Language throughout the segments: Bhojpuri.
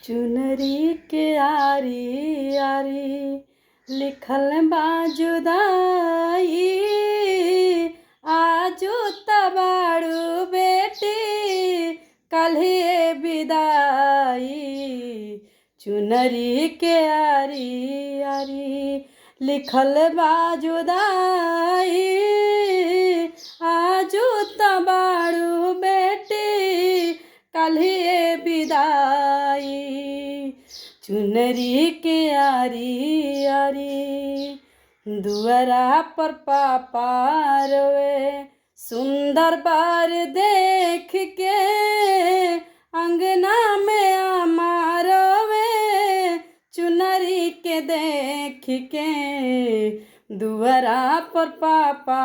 चुनरी के आरी आरी लिखल बा जुदाई। आजू तबाड़ू बेटी कल्हे विदाई। चुनरी के आरी आरी लिखल बा जुदाई। आजू तबाड़ू बेटी कल्हे विदाई। चुनरी के आरी आरी दुआरा पर पापा रोवे। सुंदर बार देख के अंगना में अम्मा रोवे। चुनरी के देख के दुआरा पर पापा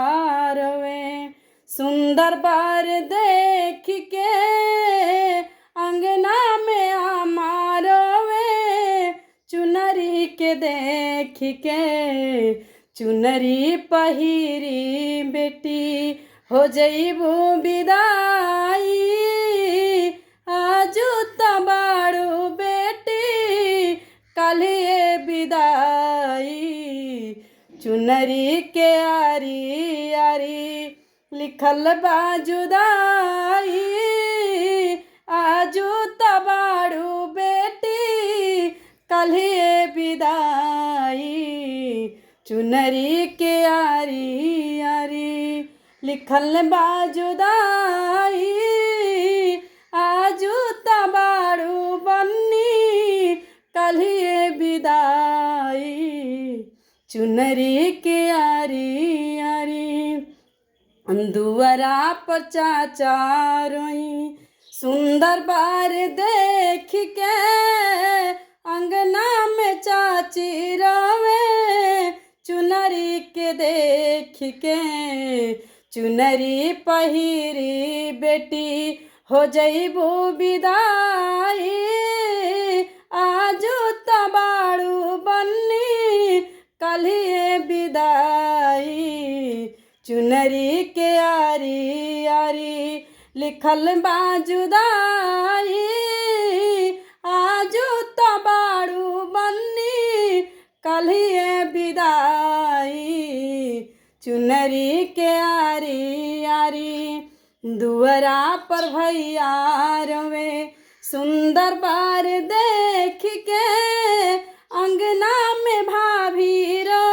रोवे। सुंदर बार देख के अंगना में अम्मा रोवे। चुनरी के देख के चुनरी पहिरी बेटी हो जइबू विदाई। आजू तबाड़ू बेटी कल्हे विदाई। चुनरी के आरी आरी लिखल बा जुदाई। आजू तबाड़ू बेटी कल्हे विदाई। चुनरी के आरी आरी लिखल बा जुदाई। आजू तबाड़ू बन्नी कल्हे विदाई। चुनरी के आरी आरी दुआरा पर चाचा रोई। सुंदर बार देख के अंगना में चाची रोवे। चुनरी के देख के चुनरी पहिरी बेटी हो जइबू विदाई। आजू तबाड़ू बन्नी कल्हे विदाई। चुनरी के आरी आरी लिखल बा जुदाई। आजू तबाड़ू बन्नी कल्हे विदाई। चुनरी के आरी आरी दुआरा पर भैया रोवे। सुंदर बार देख के अंगना में भाभी रो